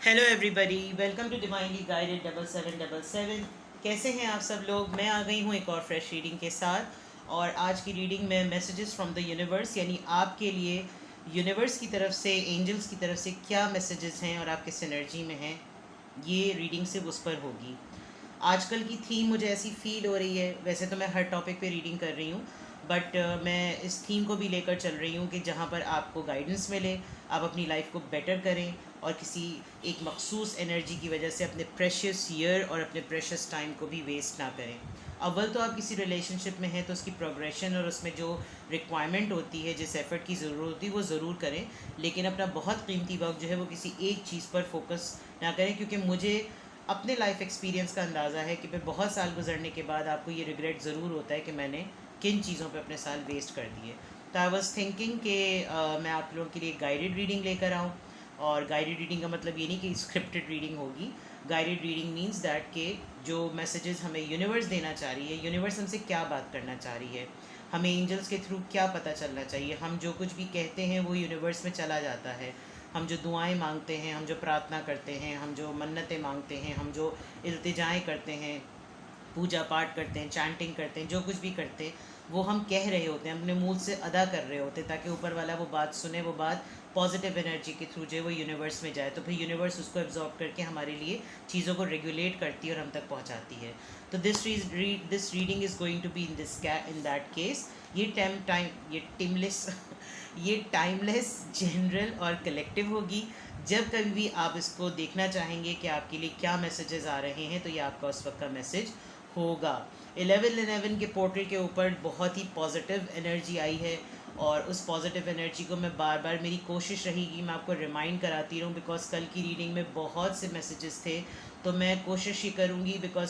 Hello everybody, welcome to divinely guided 7777। कैसे हैं आप सब लोग? मैं आ गई हूँ एक और फ्रेश रीडिंग के साथ। और आज की रीडिंग में मैसेजेस फ्रॉम द यूनिवर्स, यानी आपके लिए यूनिवर्स की तरफ से, एंजल्स की तरफ से क्या मैसेजेस हैं और आप किस एनर्जी में हैं, ये रीडिंग सिर्फ उस पर होगी। आजकल की थीम मुझे ऐसी फील हो रही है, वैसे तो मैं हर टॉपिक पे रीडिंग कर रही हूँ, बट मैं इस थीम को भी लेकर चल रही हूँ कि जहाँ पर आपको गाइडेंस मिले, आप अपनी लाइफ को बेटर करें और किसी एक मखसूस एनर्जी की वजह से अपने प्रेशियस ईयर और अपने प्रेशियस टाइम को भी वेस्ट ना करें। अव्वल तो आप किसी रिलेशनशिप में हैं तो उसकी प्रोग्रेशन और उसमें जो रिक्वायरमेंट होती है, जिस एफ़र्ट की ज़रूरत होती है वो ज़रूर करें, लेकिन अपना बहुत कीमती वक्त जो है वो किसी एक चीज़ पर फोकस ना करें। क्योंकि मुझे अपने लाइफ एक्सपीरियंस का अंदाज़ा है कि फिर बहुत साल गुजरने के बाद आपको ये रिग्रेट ज़रूर होता है कि मैंने किन चीज़ों पे अपने साल वेस्ट कर दिए। तो आई वॉज थिंकिंग कि मैं आप लोगों के लिए गाइडेड रीडिंग लेकर आऊँ। और गाइडेड रीडिंग का मतलब ये नहीं कि स्क्रिप्टेड रीडिंग होगी। गाइडेड रीडिंग मीन्स दैट कि जो मैसेजेस हमें यूनिवर्स देना चाह रही है, यूनिवर्स हमसे क्या बात करना चाह रही है, हमें एंजल्स के थ्रू क्या पता चलना चाहिए। हम जो कुछ भी कहते हैं वो यूनिवर्स में चला जाता है। हम जो दुआएं मांगते हैं, हम जो प्रार्थना करते हैं, हम जो मन्नतें मांगते हैं, हम जो इल्तिजाएं करते हैं, पूजा पाठ करते हैं, चैंटिंग करते हैं, जो कुछ भी करते हैं वो हम कह रहे होते हैं, अपने मुंह से अदा कर रहे होते हैं, ताकि ऊपर वाला वो बात सुने, वो बात पॉजिटिव एनर्जी के थ्रू जो है वो यूनिवर्स में जाए। तो फिर यूनिवर्स उसको एब्जॉर्ब करके हमारे लिए चीज़ों को रेगुलेट करती है और हम तक पहुंचाती है। तो this reading is going to be in that case. ये टिमलेस ये टाइमलेस, जनरल और कलेक्टिव होगी। जब कभी भी आप इसको देखना चाहेंगे कि आपके लिए क्या मैसेजेस आ रहे हैं, तो ये आपका उस वक्त का मैसेज होगा। 1111 के पोर्टल के ऊपर बहुत ही पॉजिटिव एनर्जी आई है, और उस पॉजिटिव एनर्जी को मैं बार बार, मेरी कोशिश रहेगी मैं आपको रिमाइंड कराती रहूँ, बिकॉज कल की रीडिंग में बहुत से मैसेजेस थे। तो मैं कोशिश ही करूँगी, बिकॉज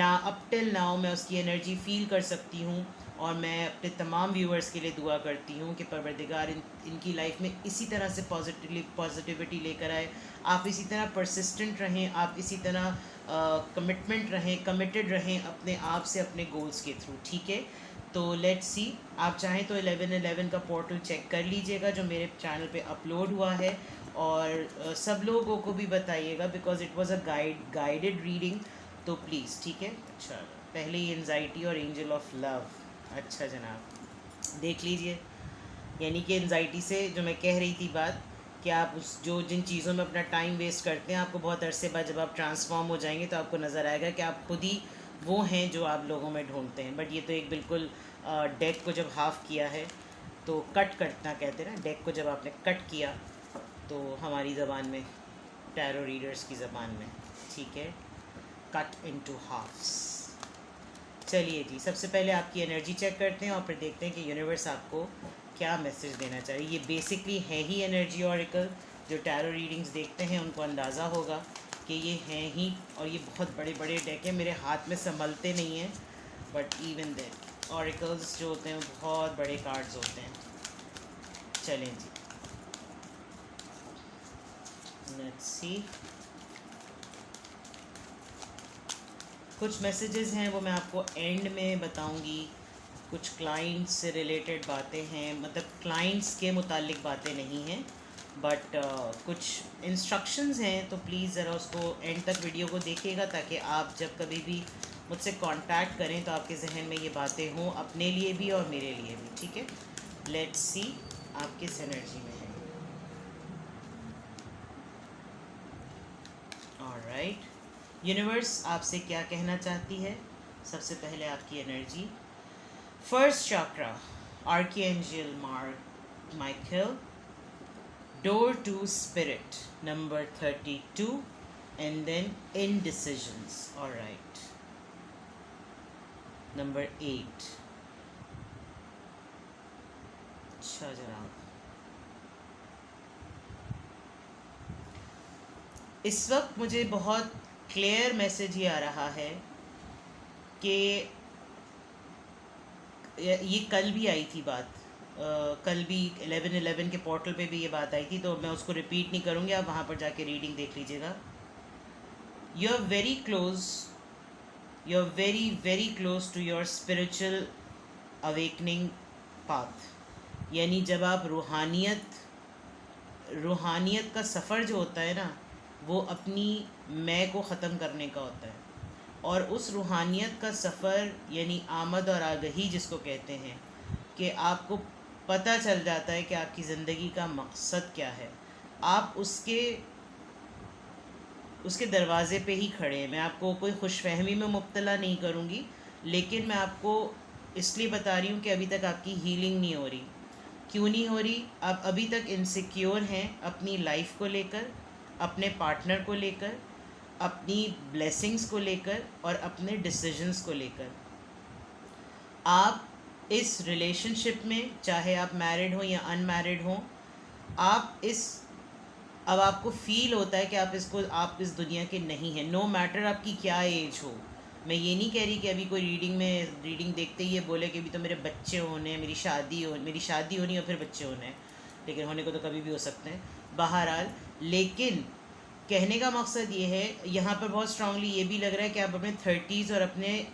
अप टिल नाउ मैं उसकी एनर्जी फील कर सकती हूँ। और मैं अपने तमाम व्यूअर्स के लिए दुआ करती हूँ कि परवरदिगार इनकी लाइफ में इसी तरह से पॉजिटिविटी लेकर आए। आप इसी तरह परसिस्टेंट रहें, आप इसी तरह कमिटेड रहें अपने आप से, अपने गोल्स के थ्रू। ठीक है, तो लेट्स सी। आप चाहें तो 1111 का पोर्टल चेक कर लीजिएगा जो मेरे चैनल पे अपलोड हुआ है, और सब लोगों को भी बताइएगा, because it was a guided reading. तो प्लीज़, ठीक है। अच्छा, पहले ही एनजाइटी और एंजल ऑफ लव। अच्छा जनाब, देख लीजिए। यानी कि एनजाइटी से जो मैं कह रही थी बात, कि आप जिन चीज़ों में अपना टाइम वेस्ट करते हैं, आपको बहुत अरसे बाद जब आप ट्रांसफॉर्म हो जाएंगे तो आपको नज़र आएगा कि आप खुद ही वो हैं जो आप लोगों में ढूंढते हैं। बट ये तो एक बिल्कुल डेक को जब हाफ़ किया है तो कट करना कहते हैं ना, डेक को जब आपने कट किया तो हमारी ज़बान में, टैरो रीडर्स की ज़बान में, ठीक है, कट इनटू हाफ्स। चलिए जी, सबसे पहले आपकी एनर्जी चेक करते हैं और फिर देखते हैं कि यूनिवर्स आपको क्या मैसेज देना चाहिए। ये बेसिकली है ही एनर्जी ऑरिकल। जो टैरो रीडिंग्स देखते हैं उनको अंदाज़ा होगा कि ये हैं ही, और ये बहुत बड़े बड़े डेक हैं, मेरे हाथ में संभलते नहीं हैं, बट इवन देन ऑरिकल्स जो होते हैं वो बहुत बड़े कार्ड्स होते हैं। चलें जी, लेट्स सी। कुछ मैसेजेस हैं वो मैं आपको एंड में बताऊंगी। कुछ क्लाइंट्स से रिलेटेड बातें हैं, मतलब क्लाइंट्स के मुतालिक बातें नहीं हैं, बट कुछ इंस्ट्रक्शंस हैं। तो प्लीज़ ज़रा उसको एंड तक वीडियो को देखिएगा, ताकि आप जब कभी भी मुझसे कांटेक्ट करें तो आपके जहन में ये बातें हों, अपने लिए भी और मेरे लिए भी। ठीक है, लेट्स सी आप किस एनर्जी में हैं। ऑलराइट, यूनिवर्स आपसे क्या कहना चाहती है? सबसे पहले आपकी energy, first chakra, archangel Michael, door to spirit, number 32, and then indecisions. All right, number 8. अच्छा जनाब, इस वक्त मुझे बहुत क्लियर मैसेज ये आ रहा है कि ये कल भी आई थी बात, कल भी 1111 के पोर्टल पे भी ये बात आई थी, तो मैं उसको रिपीट नहीं करूँगी, आप वहाँ पर जाके रीडिंग देख लीजिएगा। You are very close, you are very very close to your spiritual awakening path. यानी जब आप रूहानियत रूहानियत का सफ़र जो होता है ना, वो अपनी मैं को ख़त्म करने का होता है। और उस रूहानियत का सफ़र यानी आमद और आगही जिसको कहते हैं, कि आपको पता चल जाता है कि आपकी ज़िंदगी का मकसद क्या है। आप उसके दरवाज़े पे ही खड़े हैं। मैं आपको कोई खुशफहमी में मुब्तला नहीं करूँगी, लेकिन मैं आपको इसलिए बता रही हूँ कि अभी तक आपकी हीलिंग नहीं हो रही। क्यों नहीं हो रही? आप अभी तक इनसिक्योर हैं अपनी लाइफ को लेकर, अपने पार्टनर को लेकर, अपनी ब्लेसिंग्स को लेकर और अपने डिसीजंस को लेकर। आप इस रिलेशनशिप में, चाहे आप मैरिड हो या अनमैरिड हो, अब आपको फ़ील होता है कि आप इस दुनिया के नहीं हैं, नो मैटर आपकी क्या एज हो। मैं ये नहीं कह रही कि अभी कोई रीडिंग देखते ही ये बोले कि अभी तो मेरे बच्चे होने हैं, मेरी शादी होनी और फिर बच्चे होने हैं, लेकिन होने को तो कभी भी हो सकते हैं। बहरहाल, लेकिन कहने का मकसद ये है, यहाँ पर बहुत स्ट्रांगली ये भी लग रहा है कि आप अपने 30s और अपने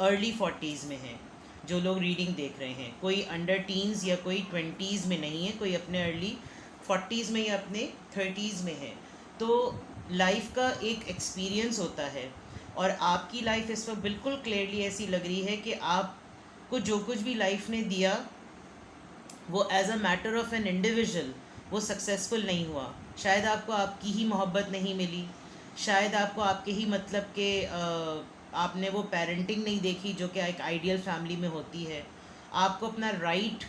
अर्ली 40s में हैं। जो लोग रीडिंग देख रहे हैं, कोई अंडर टीन्स या कोई 20s में नहीं है, कोई अपने अर्ली 40s में या अपने 30s में है। तो लाइफ का एक एक्सपीरियंस होता है, और आपकी लाइफ इस वक्त बिल्कुल क्लियरली ऐसी लग रही है कि आपको जो कुछ भी लाइफ ने दिया वो as a matter of an individual वो सक्सेसफुल नहीं हुआ। शायद आपको आपकी ही मोहब्बत नहीं मिली, शायद आपको आपके ही मतलब के आपने वो पेरेंटिंग नहीं देखी जो कि एक आइडियल फैमिली में होती है। आपको अपना राइट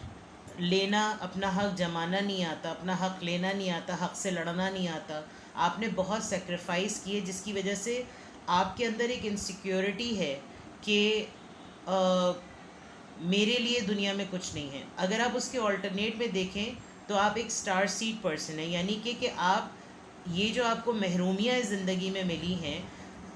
लेना, अपना हक जमाना नहीं आता, अपना हक लेना नहीं आता, हक से लड़ना नहीं आता। आपने बहुत सेक्रीफाइस किए, जिसकी वजह से आपके अंदर एक इनसिक्योरिटी है कि मेरे लिए दुनिया में कुछ नहीं है। अगर आप उसके ऑल्टरनेट में देखें तो आप एक स्टार सीड पर्सन है, यानी कि आप ये जो आपको महरूमियाँ इस ज़िंदगी में मिली हैं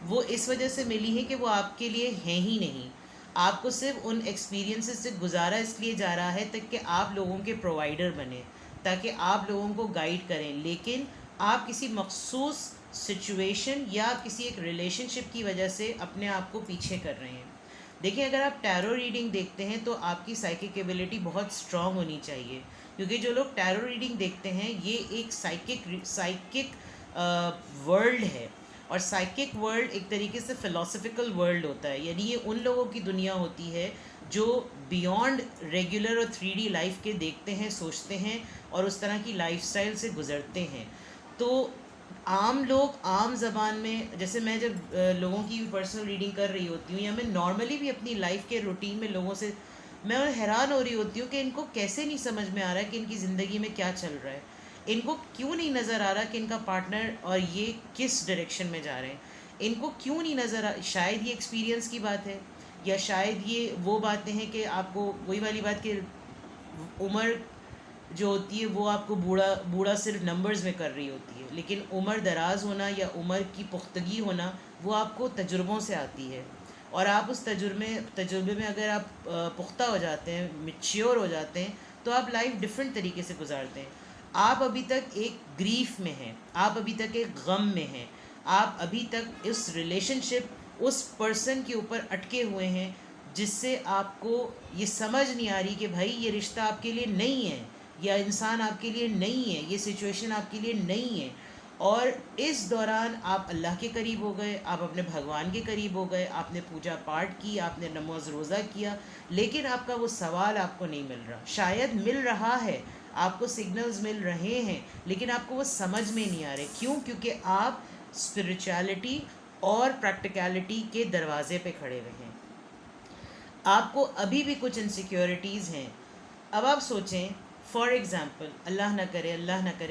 वो इस वजह से मिली है कि वो आपके लिए हैं ही नहीं। आपको सिर्फ उन एक्सपीरियंसेस से गुजारा इसलिए जा रहा है ताकि आप लोगों के प्रोवाइडर बने, ताकि आप लोगों को गाइड करें, लेकिन आप किसी मखसूस सिचुएशन या किसी एक रिलेशनशिप की वजह से अपने आप को पीछे कर रहे हैं। देखिए, अगर आप टैरो रीडिंग देखते हैं तो आपकी साइकिक एबिलिटी बहुत स्ट्रांग होनी चाहिए, क्योंकि जो लोग टैरो रीडिंग देखते हैं ये एक साइकिक वर्ल्ड है, और साइकिक वर्ल्ड एक तरीके से फ़िलोसफिकल वर्ल्ड होता है। यानी ये उन लोगों की दुनिया होती है जो बियॉन्ड रेगुलर और 3D लाइफ के देखते हैं, सोचते हैं और उस तरह की लाइफस्टाइल से गुज़रते हैं। तो आम लोग आम ज़बान में, जैसे मैं जब लोगों की पर्सनल रीडिंग कर रही होती हूँ या मैं नॉर्मली भी अपनी लाइफ के रूटीन में लोगों से, मैं हैरान हो रही होती हूँ कि इनको कैसे नहीं समझ में आ रहा है कि इनकी ज़िंदगी में क्या चल रहा है। इनको क्यों नहीं नज़र आ रहा कि इनका पार्टनर और ये किस डायरेक्शन में जा रहे हैं। इनको क्यों नहीं नज़र आ, शायद ये एक्सपीरियंस की बात है, या शायद ये वो बातें हैं कि आपको वही वाली बात कि उम्र जो होती है वो आपको बूढ़ा सिर्फ नंबर्स में कर रही होती है, लेकिन उम्र दराज होना या उम्र की पुख्तगी होना वो आपको तजुर्बों से आती है। और आप उस तजुर्बे में अगर आप पुख्ता हो जाते हैं, मैच्योर हो जाते हैं, तो आप लाइफ डिफरेंट तरीके से गुजारते हैं। आप अभी तक एक ग्रीफ में हैं, आप अभी तक एक गम में हैं, आप अभी तक इस रिलेशनशिप उस पर्सन के ऊपर अटके हुए हैं जिससे आपको ये समझ नहीं आ रही कि भाई ये रिश्ता आपके लिए नहीं है, या इंसान आपके लिए नहीं है, ये सिचुएशन आपके लिए नहीं है। और इस दौरान आप अल्लाह के करीब हो गए, आप अपने भगवान के करीब हो गए, आपने पूजा पाठ की, आपने नमाज रोज़ा किया, लेकिन आपका वो सवाल आपको नहीं मिल रहा। शायद मिल रहा है, आपको सिग्नल्स मिल रहे हैं, लेकिन आपको वो समझ में नहीं आ रहे। क्यों? क्योंकि आप स्पिरिचुअलिटी और प्रैक्टिकलिटी के दरवाजे पे खड़े हुए हैं। आपको अभी भी कुछ इनसिक्योरिटीज़ हैं। अब आप सोचें, फॉर एग्ज़ाम्पल, अल्लाह ना करे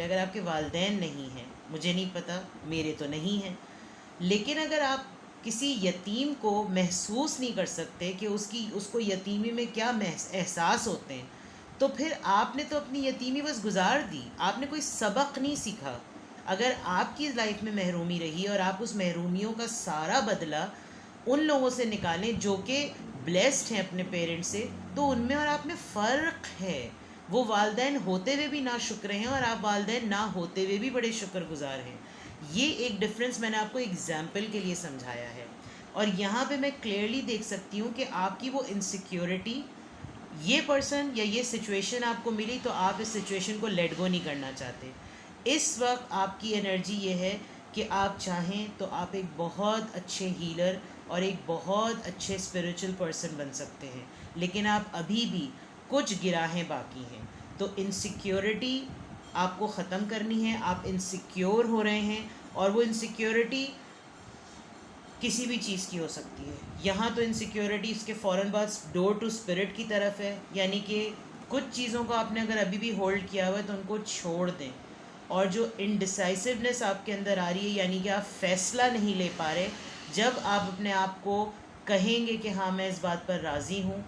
अगर आपके वालिदैन नहीं हैं, मुझे नहीं पता, मेरे तो नहीं हैं, लेकिन अगर आप किसी यतीम को महसूस नहीं कर सकते कि उसको यतीमी में क्या एहसास होते हैं, तो फिर आपने तो अपनी यतीमी बस गुजार दी, आपने कोई सबक नहीं सीखा। अगर आपकी लाइफ में महरूमी रही और आप उस महरूमियों का सारा बदला उन लोगों से निकालें जो कि ब्लेस्ड हैं अपने पेरेंट्स से, तो उनमें और आप में फ़र्क है। वो वालिदैन होते हुए भी ना शुक्र हैं और आप वालिदैन ना होते हुए भी बड़े शुक्रगुजार हैं। ये एक डिफरेंस मैंने आपको एग्जाम्पल के लिए समझाया है। और यहाँ पे मैं क्लियरली देख सकती हूँ कि आपकी वो इनसिक्योरिटी, ये पर्सन या ये सिचुएशन आपको मिली तो आप इस सिचुएशन को लेट गो नहीं करना चाहते। इस वक्त आपकी एनर्जी ये है कि आप चाहें तो आप एक बहुत अच्छे हीलर और एक बहुत अच्छे स्पिरिचुअल पर्सन बन सकते हैं, लेकिन आप अभी भी कुछ गिराहें बाकी हैं। तो इनसिक्योरिटी आपको ख़त्म करनी है। आप इनसिक्योर हो रहे हैं और वो इनसिक्योरिटी किसी भी चीज़ की हो सकती है। यहाँ तो इनसिक्योरिटी इसके फ़ौरन बाद डोर टू स्पिरिट की तरफ है, यानी कि कुछ चीज़ों को आपने अगर अभी भी होल्ड किया हुआ है तो उनको छोड़ दें। और जो इनडिसाइसिवनेस आपके अंदर आ रही है, यानी कि आप फ़ैसला नहीं ले पा रहे, जब आप अपने आप को कहेंगे कि हाँ मैं इस बात पर राज़ी हूँ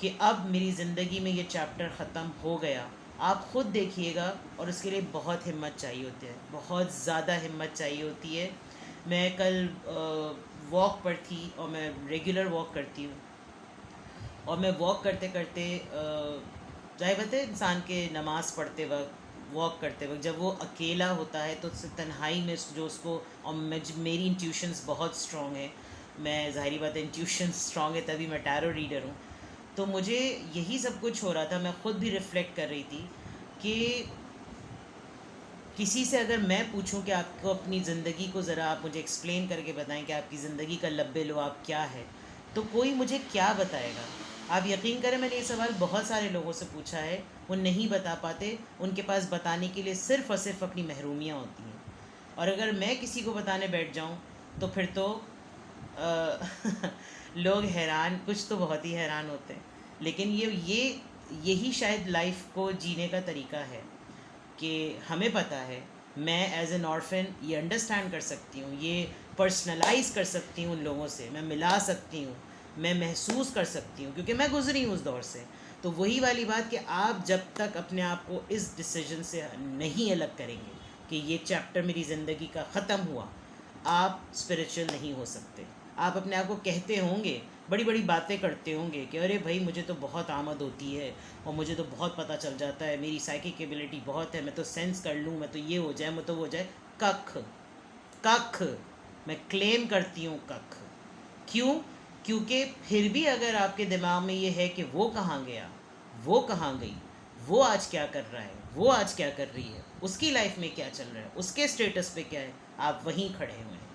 कि अब मेरी ज़िंदगी में ये चैप्टर ख़त्म हो गया, आप ख़ुद देखिएगा। और उसके लिए बहुत हिम्मत चाहिए होती है, बहुत ज़्यादा हिम्मत चाहिए होती है। मैं कल वॉक पर थी और मैं रेगुलर वॉक करती हूँ, और मैं वॉक करते करते जाहिर बात है इंसान के नमाज़ पढ़ते वक्त, वॉक करते वक्त जब वो अकेला होता है तो उससे तन्हाई में जो उसको, और मेरी इंट्यूशंस बहुत स्ट्रॉन्ग है, मैं ज़ाहिरी बात है इंट्यूशंस स्ट्रॉन्ग है तभी मैं टैरो रीडर हूँ। तो मुझे यही सब कुछ हो रहा था, मैं ख़ुद भी रिफ़्लेक्ट कर रही थी कि किसी से अगर मैं पूछूं कि आपको अपनी ज़िंदगी को ज़रा आप मुझे एक्सप्लेन करके बताएं कि आपकी ज़िंदगी का लब्बे लुआब क्या है, तो कोई मुझे क्या बताएगा। आप यकीन करें मैंने ये सवाल बहुत सारे लोगों से पूछा है, वो नहीं बता पाते, उनके पास बताने के लिए सिर्फ़ और सिर्फ अपनी महरूमियाँ होती हैं। और अगर मैं किसी को बताने बैठ जाऊँ तो फिर तो लोग हैरान, कुछ तो बहुत ही हैरान होते हैं। लेकिन यही शायद लाइफ को जीने का तरीका है कि हमें पता है, मैं एज एन ऑर्फन ये अंडरस्टैंड कर सकती हूँ, ये पर्सनलाइज कर सकती हूँ, उन लोगों से मैं मिला सकती हूँ, मैं महसूस कर सकती हूँ क्योंकि मैं गुजरी हूँ उस दौर से। तो वही वाली बात कि आप जब तक अपने आप को इस डिसीजन से नहीं अलग करेंगे कि ये चैप्टर मेरी ज़िंदगी का ख़त्म हुआ, आप स्पिरिचुअल नहीं हो सकते। आप अपने आप को कहते होंगे, बड़ी बड़ी बातें करते होंगे कि अरे भाई मुझे तो बहुत आमद होती है और मुझे तो बहुत पता चल जाता है, मेरी साइकिक एबिलिटी बहुत है, मैं तो सेंस कर लूँ, मैं तो ये हो जाए, मैं तो वो हो जाए। कख कख, मैं क्लेम करती हूँ कख। क्यों? क्योंकि फिर भी अगर आपके दिमाग में ये है कि वो कहाँ गया, वो कहाँ गई, वो आज क्या कर रहा है, वो आज क्या कर रही है, उसकी लाइफ में क्या चल रहा है, उसके स्टेटस पे क्या है, आप वहीं खड़े हुए हैं।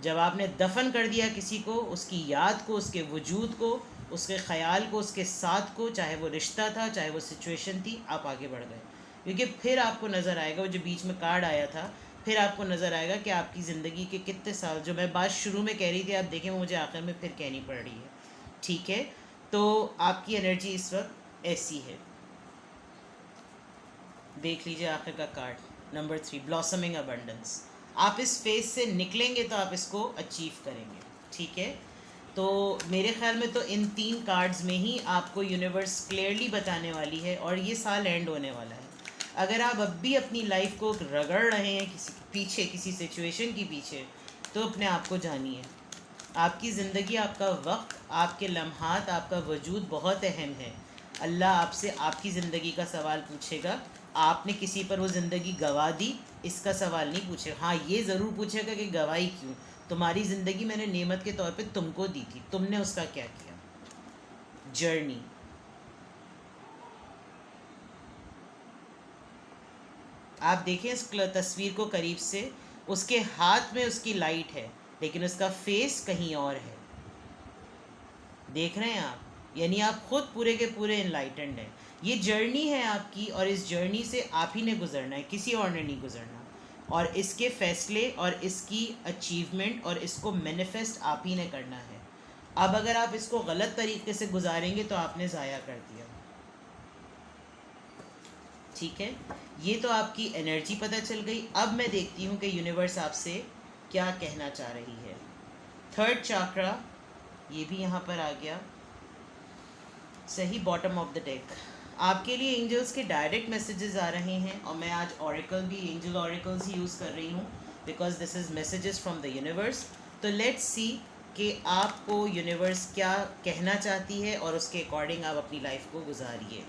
जब आपने दफन कर दिया किसी को, उसकी याद को, उसके वजूद को, उसके ख़याल को, उसके साथ को, चाहे वो रिश्ता था चाहे वो सिचुएशन थी, आप आगे बढ़ गए। क्योंकि फिर आपको नज़र आएगा, वो जो बीच में कार्ड आया था, फिर आपको नज़र आएगा कि आपकी ज़िंदगी के कितने साल, जो मैं बात शुरू में कह रही थी, आप देखें वो मुझे आखिर में फिर कहनी पड़ रही है। ठीक है, तो आपकी एनर्जी इस वक्त ऐसी है। देख लीजिए आखिर का कार्ड नंबर 3, ब्लॉसमिंग अबंडेंस। आप इस फेज से निकलेंगे तो आप इसको अचीव करेंगे। ठीक है, तो मेरे ख्याल में तो इन 3 कार्ड्स में ही आपको यूनिवर्स क्लियरली बताने वाली है, और ये साल एंड होने वाला है। अगर आप अब भी अपनी लाइफ को रगड़ रहे हैं किसी के पीछे, किसी सिचुएशन के पीछे, तो अपने आप को जानिए। आपकी ज़िंदगी, आपका वक्त, आपके लम्हात, आपका वजूद बहुत अहम है। अल्लाह आपसे आपकी ज़िंदगी का सवाल पूछेगा। आपने किसी पर वो ज़िंदगी गंवा दी, इसका सवाल नहीं पूछेगा। हाँ, ये ज़रूर पूछेगा कि गंवाई क्यों। तुम्हारी ज़िंदगी मैंने नेमत के तौर पे तुमको दी थी, तुमने उसका क्या किया। जर्नी। आप देखें इस तस्वीर को करीब से, उसके हाथ में उसकी लाइट है लेकिन उसका फेस कहीं और है। देख रहे हैं आप, यानी आप खुद पूरे के पूरे इनलाइटेंड हैं। ये जर्नी है आपकी, और इस जर्नी से आप ही ने गुजरना है, किसी और ने नहीं गुजरना। और इसके फैसले और इसकी अचीवमेंट और इसको मैनिफेस्ट आप ही ने करना है। अब अगर आप इसको गलत तरीके से गुजारेंगे तो आपने ज़ाया कर दिया। ठीक है, ये तो आपकी एनर्जी पता चल गई। अब मैं देखती हूँ कि यूनिवर्स आपसे क्या कहना चाह रही है। थर्ड चाक्रा, ये भी यहाँ पर आ गया सही, बॉटम ऑफ द डेक। आपके लिए एंजल्स के डायरेक्ट मैसेजेस आ रहे हैं, और मैं आज ऑरिकल भी, एंजल ऑरिकल्स ही यूज़ कर रही हूँ because this is messages from the universe. तो लेट्स सी कि आपको यूनिवर्स क्या कहना चाहती है, और उसके अकॉर्डिंग आप अपनी लाइफ को गुजारिए।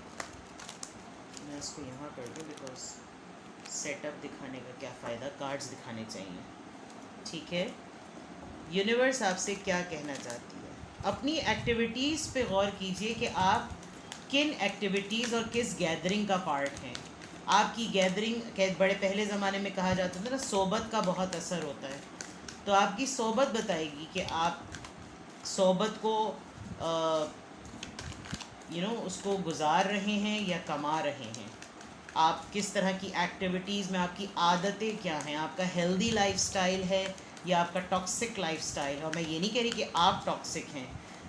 मैं इसको यहाँ कर दूँ बिकॉज सेटअप दिखाने का क्या फ़ायदा, कार्ड्स दिखाने चाहिए। ठीक है, यूनिवर्स आपसे क्या कहना चाहती है। अपनी एक्टिविटीज़ पे गौर कीजिए कि आप किन एक्टिविटीज़ और किस गैदरिंग का पार्ट हैं। आपकी गैदरिंग, बड़े पहले ज़माने में कहा जाता था ना, सोबत का बहुत असर होता है। तो आपकी सोबत बताएगी कि आप सोबत को उसको गुजार रहे हैं या कमा रहे हैं। आप किस तरह की एक्टिविटीज़ में, आपकी आदतें क्या हैं, आपका हेल्दी लाइफस्टाइल है या आपका टॉक्सिक लाइफस्टाइल है। और मैं ये नहीं कह रही कि आप टॉक्सिक हैं,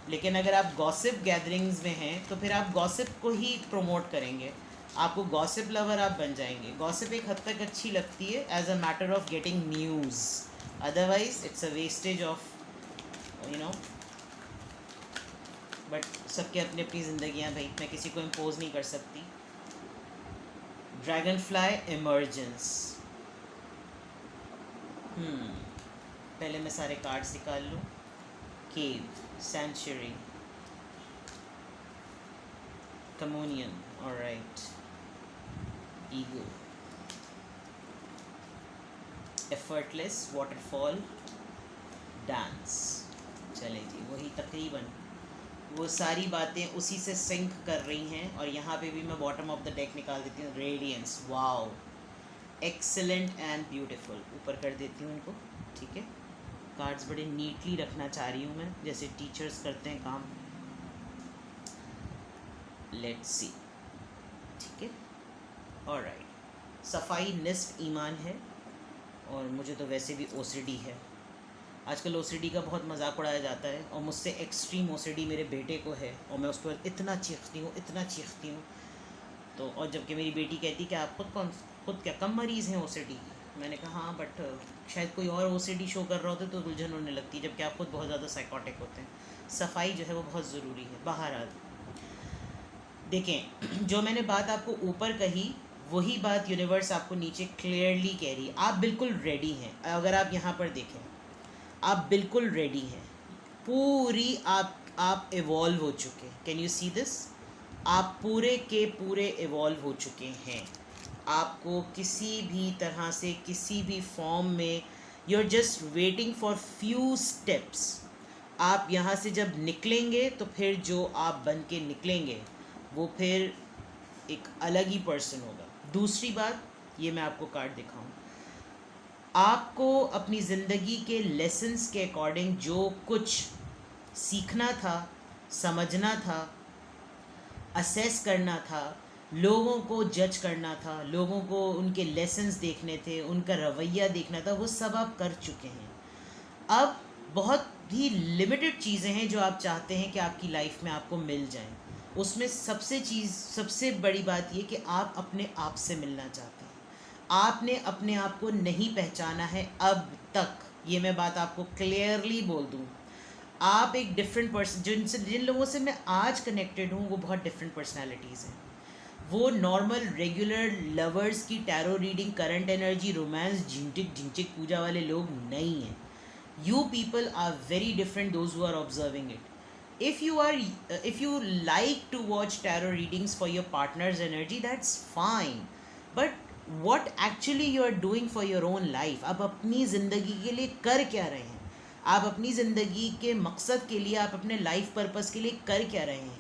लेकिन अगर आप गॉसिप गैदरिंग्स में हैं तो फिर आप गॉसिप को ही प्रमोट करेंगे, आपको गॉसिप लवर आप बन जाएंगे। गॉसिप एक हद तक अच्छी लगती है as a matter of getting news, otherwise it's a wastage of but सबके अपनी अपनी ज़िंदगियाँ भाई, मैं किसी को इम्पोज नहीं कर सकती। Dragon fly emergence. पहले मैं सारे कार्ड्स निकाल लूँ। Cave, century, communion, alright, ego, effortless, waterfall, dance. चले जी, वही तकरीबन वो सारी बातें उसी से सिंक कर रही हैं। और यहाँ पे भी मैं बॉटम ऑफ द डेक निकाल देती हूँ। Radiance, wow, excellent and beautiful. ऊपर कर देती हूँ इनको, ठीक है। कार्ड्स बड़े नीटली रखना चाह रही हूँ मैं, जैसे टीचर्स करते हैं काम। लेट्स सी, ठीक है, ऑलराइट। सफाई निस्फ ईमान है, और मुझे तो वैसे भी ओसीडी है। आजकल ओसीडी का बहुत मजाक उड़ाया जाता है, और मुझसे एक्सट्रीम ओसीडी मेरे बेटे को है, और मैं उस पर इतना चीखती हूँ। तो और जबकि मेरी बेटी कहती कि आप खुद क्या कम मरीज़ हैं ओसीडी। मैंने कहा हाँ, बट शायद कोई और ओसीडी शो कर रहा होता तो उलझन होने लगती, जबकि आप खुद बहुत ज़्यादा साइकोटिक होते हैं। सफाई जो है वो बहुत ज़रूरी है। बहरहाल देखें, जो मैंने बात आपको ऊपर कही वही बात यूनिवर्स आपको नीचे क्लियरली कह रही है। आप बिल्कुल रेडी हैं। अगर आप यहाँ पर देखें, आप बिल्कुल रेडी हैं, पूरी आप इवॉल्व हो चुके हैं। Can you see this? आप पूरे के पूरे इवॉल्व हो चुके हैं। आपको किसी भी तरह से, किसी भी फॉर्म में, you are just waiting for few steps. आप यहाँ से जब निकलेंगे तो फिर जो आप बन के निकलेंगे वो फिर एक अलग ही पर्सन होगा। दूसरी बात, ये मैं आपको कार्ड दिखाऊं, आपको अपनी ज़िंदगी के लेसन्स के अकॉर्डिंग जो कुछ सीखना था, समझना था, असेस करना था, लोगों को जज करना था, लोगों को उनके लेसन्स देखने थे, उनका रवैया देखना था, वो सब आप कर चुके हैं। अब बहुत ही लिमिटेड चीज़ें हैं जो आप चाहते हैं कि आपकी लाइफ में आपको मिल जाएं। उसमें सबसे बड़ी बात ये कि आप अपने आप से मिलना चाहते हैं। आपने अपने आप को नहीं पहचाना है अब तक। ये मैं बात आपको क्लियरली बोल दूँ, आप एक डिफरेंट पर्सन, जिन लोगों से मैं आज कनेक्टेड हूँ वो बहुत डिफरेंट पर्सनालिटीज़ हैं। वो नॉर्मल रेगुलर लवर्स की tarot reading, current energy, romance, झिंटिक पूजा वाले लोग नहीं हैं। You people are very different, those who are observing it. If you like to watch tarot readings for your partner's energy, that's fine. But what actually you are doing for your own life? आप अपनी ज़िंदगी के लिए कर क्या रहे हैं? आप अपनी ज़िंदगी के मकसद के लिए, आप अपने लाइफ पर्पस के लिए कर क्या रहे हैं?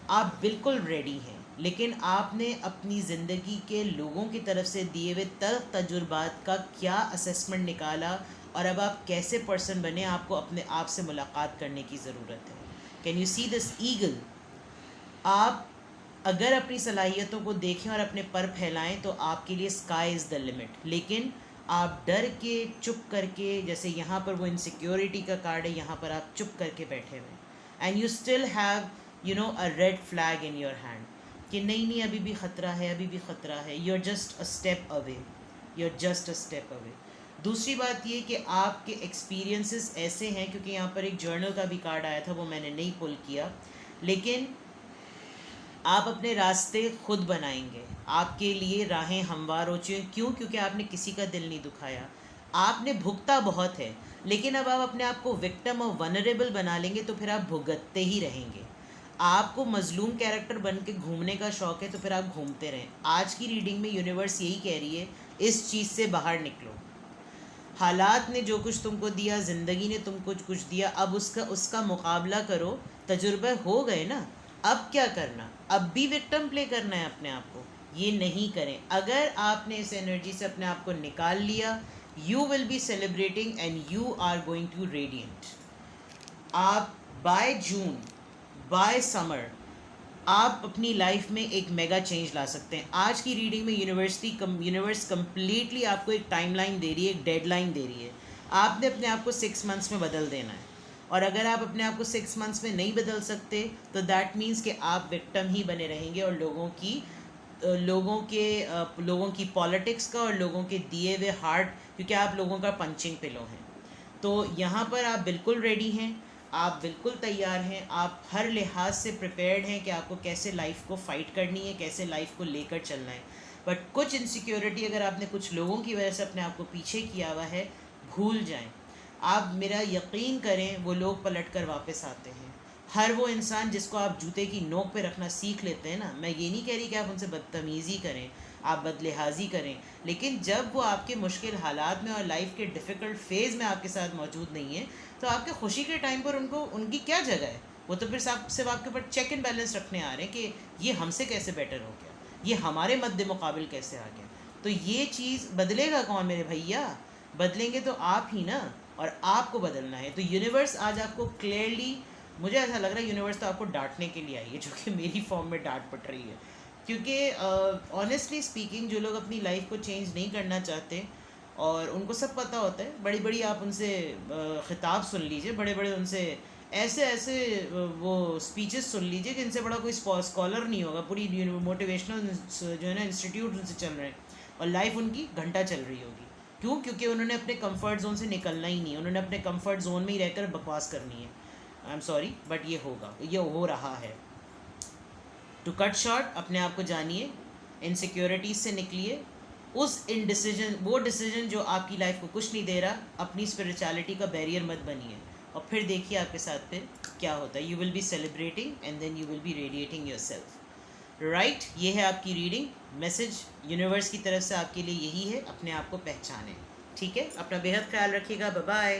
आप बिल्कुल रेडी हैं, लेकिन आपने अपनी ज़िंदगी के लोगों की तरफ से दिए हुए तजुर्बात का क्या असेसमेंट निकाला, और अब आप कैसे पर्सन बने, आपको अपने आप से मुलाकात करने की ज़रूरत है। Can you see this eagle? आप अगर अपनी सलाहियतों को देखें और अपने पर फैलाएं तो आपके लिए स्काई इज़ द लिमिट। लेकिन आप डर के, चुप करके, जैसे यहाँ पर वो इनसिक्योरिटी का कार्ड है, यहाँ पर आप चुप करके बैठे हुए, and you still have a red flag in your hand कि नहीं अभी भी ख़तरा है। You are just a step away. दूसरी बात ये कि आपके एक्सपीरियंसेस ऐसे हैं, क्योंकि यहाँ पर एक जर्नल का भी कार्ड आया था, वो मैंने नहीं पुल किया, लेकिन आप अपने रास्ते खुद बनाएंगे। आपके लिए राहें हमवार हो चुकी हैं। क्यों? क्योंकि आपने किसी का दिल नहीं दुखाया। आपने भुगता बहुत है, लेकिन अब आप अपने आप को विक्टिम और वनरेबल बना लेंगे तो फिर आप भुगतते ही रहेंगे। आपको मजलूम कैरेक्टर बन के घूमने का शौक़ है तो फिर आप घूमते रहें। आज की रीडिंग में यूनिवर्स यही कह रही है, इस चीज़ से बाहर निकलो। हालात ने जो कुछ तुमको दिया, ज़िंदगी ने तुमको कुछ दिया, अब उसका मुकाबला करो। तजुर्बे हो गए ना, अब क्या करना? अब भी विक्टिम प्ले करना है अपने आप को? ये नहीं करें। अगर आपने इस एनर्जी से अपने आप को निकाल लिया, you will be celebrating and you are going to radiant. आप बाय जून, बाय समर, आप अपनी लाइफ में एक मेगा चेंज ला सकते हैं। आज की रीडिंग में यूनिवर्स कंप्लीटली आपको एक टाइमलाइन दे रही है, एक डेडलाइन दे रही है। आपने अपने आप को 6 मंथ्स में बदल देना है, और अगर आप अपने आप को 6 मंथ्स में नहीं बदल सकते तो दैट मीन्स कि आप विक्टिम ही बने रहेंगे, और लोगों की पॉलिटिक्स का और लोगों के दिए हुए हार्ट, क्योंकि आप लोगों का पंचिंग पिलो हैं। तो यहाँ पर आप बिल्कुल रेडी हैं, आप बिल्कुल तैयार हैं, आप हर लिहाज से प्रिपेयर्ड हैं कि आपको कैसे लाइफ को फ़ाइट करनी है, कैसे लाइफ को लेकर चलना है। बट कुछ इनसिक्योरिटी अगर आपने कुछ लोगों की वजह से अपने आप को पीछे किया हुआ है, भूल जाएं। आप मेरा यकीन करें, वो लोग पलट कर वापस आते हैं। हर वो इंसान जिसको आप जूते की नोक पे रखना सीख लेते हैं ना, मैं ये नहीं कह रही कि आप उनसे बदतमीज़ी करें, आप बदलिहाजी करें, लेकिन जब वो आपके मुश्किल हालात में और लाइफ के डिफ़िकल्ट फेज़ में आपके साथ मौजूद नहीं है, तो आपके खुशी के टाइम पर उनकी क्या जगह है। वो तो फिर सिर्फ आपके ऊपर चेक एंड बैलेंस रखने आ रहे हैं कि ये हमसे कैसे बेटर हो गया, ये हमारे मद्दे मुकाबिल कैसे आ गया। तो ये चीज़ बदलेगा कौन मेरे भैया? बदलेंगे तो आप ही ना, और आपको बदलना है। तो यूनिवर्स आज आपको क्लियरली, मुझे ऐसा लग रहा है यूनिवर्स तो आपको डांटने के लिए आई है, जो कि मेरी फॉर्म में डांट पड़ रही है। क्योंकि ऑनेस्टली स्पीकिंग, जो लोग अपनी लाइफ को चेंज नहीं करना चाहते और उनको सब पता होता है, बड़ी बड़ी आप उनसे ख़िताब सुन लीजिए, बड़े बड़े उनसे ऐसे ऐसे वो स्पीचेस सुन लीजिए कि इनसे बड़ा कोई स्कॉलर नहीं होगा। पूरी मोटिवेशनल जो है ना इंस्टीट्यूट उनसे चल रहे हैं, और लाइफ उनकी घंटा चल रही होगी। क्यों? क्योंकि उन्होंने अपने कंफर्ट जोन से निकलना ही नहीं है, उन्होंने अपने कंफर्ट जोन में ही रहकर बकवास करनी है। आई एम सॉरी, बट ये होगा, ये हो रहा है। टू कट शॉर्ट, अपने आप को जानिए, इनसिक्योरिटीज से निकलिए, वो डिसीजन जो आपकी लाइफ को कुछ नहीं दे रहा, अपनी स्पिरिचुअलिटी का बैरियर मत बनिए, और फिर देखिए आपके साथ फिर क्या होता है। You will be celebrating and then you will be radiating yourself. Right, ये है आपकी रीडिंग। मैसेज यूनिवर्स की तरफ से आपके लिए यही है, अपने आप को पहचानें। ठीक है, अपना बेहद ख्याल रखिएगा। Bye bye.